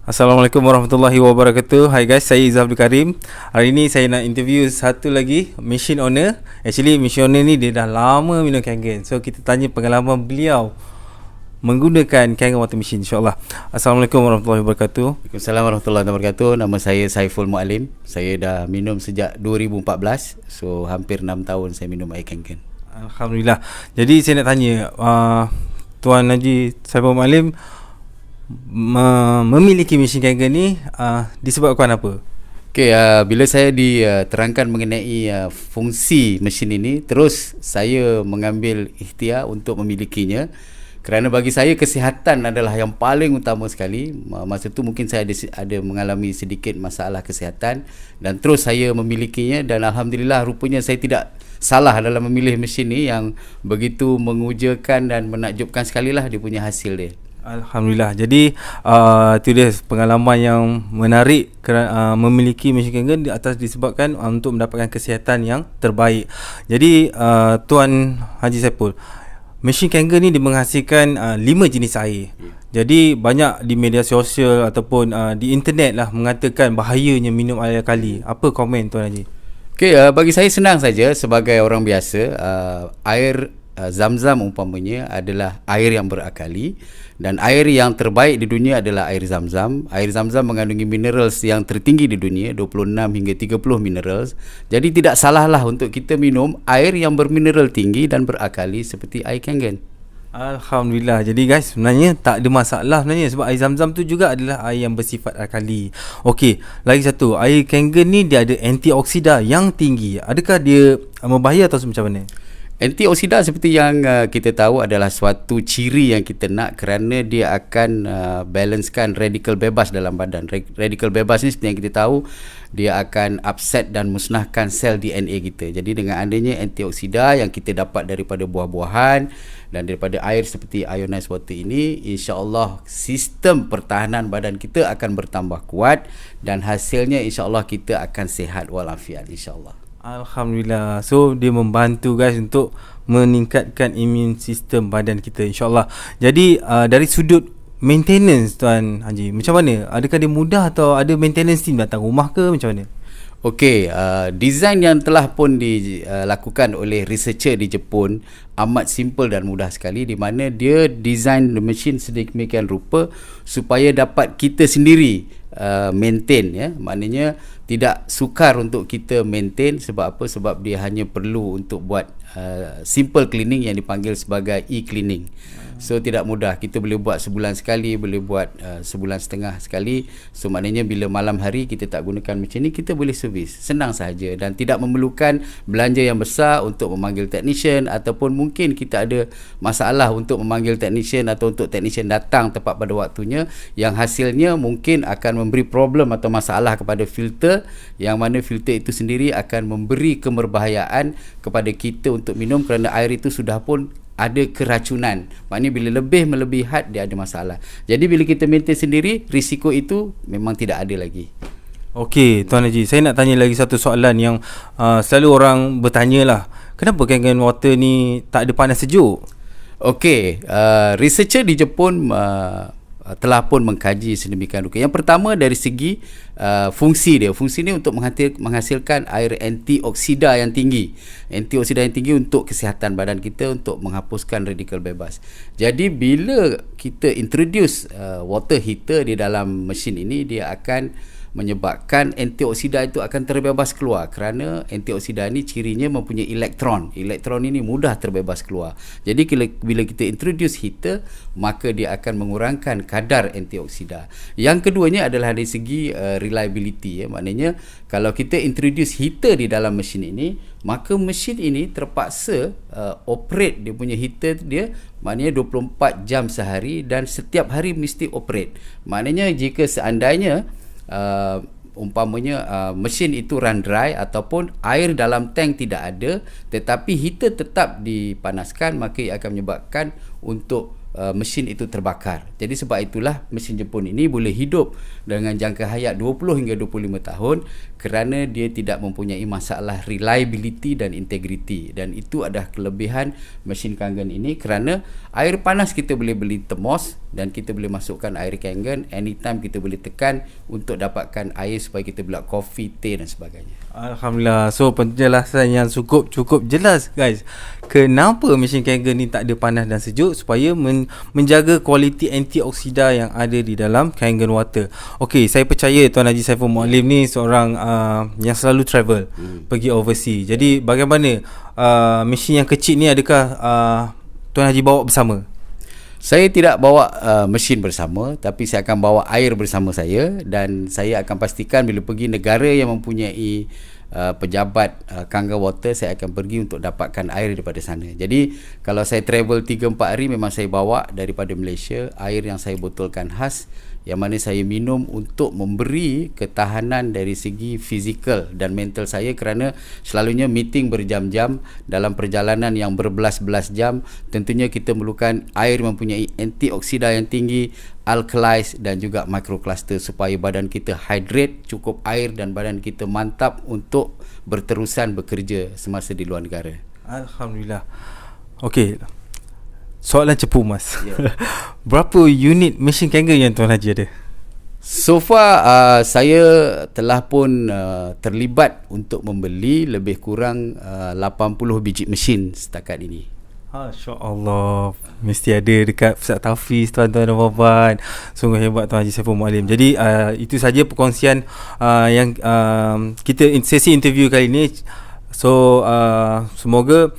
Assalamualaikum warahmatullahi wabarakatuh. Hai guys, saya Izzah Abdul Karim. Hari ni saya nak interview satu lagi machine owner. Actually machine owner ni dia dah lama minum Kangen. So kita tanya pengalaman beliau menggunakan Kangen water machine, insyaAllah. Assalamualaikum warahmatullahi wabarakatuh. Waalaikumsalam warahmatullahi wabarakatuh. Nama saya Saiful Mualim. Saya dah minum sejak 2014. So hampir 6 tahun saya minum air Kangen. Alhamdulillah. Jadi saya nak tanya, Tuan Haji Saiful Mualim memiliki mesin Kangen ni disebabkan apa? Okey, bila saya diterangkan mengenai fungsi mesin ini, terus saya mengambil ikhtiar untuk memilikinya. Kerana bagi saya kesihatan adalah yang paling utama sekali. Masa tu mungkin saya ada mengalami sedikit masalah kesihatan dan terus saya memilikinya, dan alhamdulillah rupanya saya tidak salah dalam memilih mesin ni yang begitu mengujakan dan menakjubkan sekali lah dia punya hasil dia. Alhamdulillah. Jadi itu dia pengalaman yang menarik memiliki mesin Kangen atas disebabkan untuk mendapatkan kesihatan yang terbaik. Jadi Tuan Haji Saiful, mesin Kangen ni dia menghasilkan 5 jenis air. Jadi banyak di media sosial ataupun di internet lah mengatakan bahayanya minum air kali. Apa komen Tuan Haji? Okey, bagi saya senang saja sebagai orang biasa. Air Zam-Zam umpamanya adalah air yang berakali, dan air yang terbaik di dunia adalah air Zam-Zam. Air Zam-Zam mengandungi minerals yang tertinggi di dunia, 26 hingga 30 minerals. Jadi tidak salahlah untuk kita minum air yang bermineral tinggi dan berakali seperti air Kangen. Alhamdulillah. Jadi guys, sebenarnya tak ada masalah sebenarnya, sebab air Zam-Zam tu juga adalah air yang bersifat alkali. Okey, lagi satu, air Kangen ni dia ada antioksida yang tinggi. Adakah dia membahaya atau macam mana? Antioksida seperti yang kita tahu adalah suatu ciri yang kita nak, kerana dia akan balancekan radikal bebas dalam badan. Radikal bebas ni seperti yang kita tahu, dia akan upset dan musnahkan sel DNA kita. Jadi dengan adanya antioksida yang kita dapat daripada buah-buahan dan daripada air seperti ionized water ini, insya-Allah sistem pertahanan badan kita akan bertambah kuat dan hasilnya insya-Allah kita akan sihat walafiat, insya-Allah. Alhamdulillah. So dia membantu guys untuk meningkatkan imun sistem badan kita, insyaAllah. Jadi dari sudut maintenance Tuan Haji, macam mana? Adakah dia mudah atau ada maintenance team datang rumah ke, macam mana? Okey, design yang telah pun dilakukan oleh researcher di Jepun amat simple dan mudah sekali, di mana dia design the machine sedemikian rupa supaya dapat kita sendiri maintain, ya. Maknanya tidak sukar untuk kita maintain. Sebab apa? Sebab dia hanya perlu untuk buat simple cleaning yang dipanggil sebagai e-cleaning. So tidak mudah. Kita boleh buat sebulan sekali, boleh buat sebulan setengah sekali. So maknanya bila malam hari kita tak gunakan macam ni, kita boleh servis. Senang sahaja dan tidak memerlukan belanja yang besar untuk memanggil technician, ataupun mungkin kita ada masalah untuk memanggil technician atau untuk technician datang tepat pada waktunya, yang hasilnya mungkin akan memberi problem atau masalah kepada filter, yang mana filter itu sendiri akan memberi keberbahayaan kepada kita untuk minum, kerana air itu sudah pun ada keracunan. Maknanya bila lebih melebihat dia ada masalah. Jadi bila kita maintain sendiri, risiko itu memang tidak ada lagi. Okey Tuan Haji, saya nak tanya lagi satu soalan yang selalu orang bertanya lah. Kenapa Kangen water ni tak ada panas sejuk? Okey, researcher di Jepun telah pun mengkaji sedemikian rupa. Yang pertama dari segi fungsi dia. Fungsi ni untuk menghasilkan air antioksida yang tinggi. Antioksida yang tinggi untuk kesihatan badan kita, untuk menghapuskan radikal bebas. Jadi bila kita introduce water heater di dalam mesin ini, dia akan menyebabkan antioksida itu akan terbebas keluar, kerana antioksida ni cirinya mempunyai elektron. Elektron ini mudah terbebas keluar. Jadi bila kita introduce heater, maka dia akan mengurangkan kadar antioksida. Yang keduanya adalah dari segi reliability, ya. Maknanya kalau kita introduce heater di dalam mesin ini, maka mesin ini terpaksa operate dia punya heater dia, maknanya 24 jam sehari dan setiap hari mesti operate. Maknanya jika seandainya umpamanya mesin itu run dry ataupun air dalam tank tidak ada, tetapi heater tetap dipanaskan, maka ia akan menyebabkan untuk mesin itu terbakar. Jadi sebab itulah mesin Jepun ini boleh hidup dengan jangka hayat 20 hingga 25 tahun kerana dia tidak mempunyai masalah reliability dan integrity, dan itu adalah kelebihan mesin Kangen ini kerana air panas kita boleh beli thermos dan kita boleh masukkan air Kangen anytime, kita boleh tekan untuk dapatkan air supaya kita buat kopi, teh dan sebagainya. Alhamdulillah. So penjelasan yang cukup jelas guys. Kenapa mesin Kangen ni tak ada panas dan sejuk, supaya menjaga kualiti antioksida yang ada di dalam Kangen water. Okey, saya percaya Tuan Haji Saiful Muallim ni seorang yang selalu travel pergi overseas. Jadi bagaimana mesin yang kecil ni, adakah Tuan Haji bawa bersama? Saya tidak bawa mesin bersama, tapi saya akan bawa air bersama saya, dan saya akan pastikan bila pergi negara yang mempunyai pejabat Kangen Water, saya akan pergi untuk dapatkan air daripada sana. Jadi kalau saya travel 3-4 hari, memang saya bawa daripada Malaysia air yang saya botolkan khas, yang mana saya minum untuk memberi ketahanan dari segi fizikal dan mental saya, kerana selalunya meeting berjam-jam, dalam perjalanan yang berbelas-belas jam, tentunya kita memerlukan air mempunyai antioksida yang tinggi, alkalis dan juga microcluster, supaya badan kita hydrate, cukup air, dan badan kita mantap untuk berterusan bekerja semasa di luar negara. Alhamdulillah. Okey, soalan cepu mas. Berapa unit mesin Kangen yang Tuan Haji ada? So far saya telah pun terlibat untuk membeli lebih kurang 80 biji mesin setakat ini. Masya-Allah, mesti ada dekat Pusat Tafiz, tuan-tuan dan puan-puan. Sungguh hebat Tuan Haji Saiful Muallim. Jadi itu saja perkongsian yang kita sesi interview kali ini. So semoga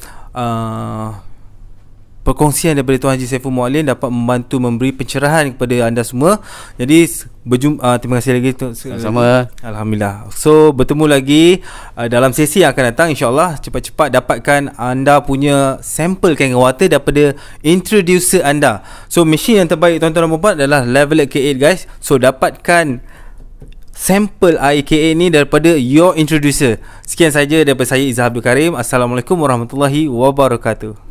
perkongsian daripada Tuan Haji Saiful Muallim dapat membantu memberi pencerahan kepada anda semua. Jadi terima kasih lagi. Sama-sama. Alhamdulillah. So bertemu lagi dalam sesi yang akan datang, insyaAllah. Cepat-cepat dapatkan anda punya sampel Kangen Water daripada introducer anda. So mesin yang terbaik tuan-tuan dan puan adalah Level K8 guys. So dapatkan sampel air K8 ni daripada your introducer. Sekian saja daripada saya, Izzah Abdul Karim. Assalamualaikum warahmatullahi wabarakatuh.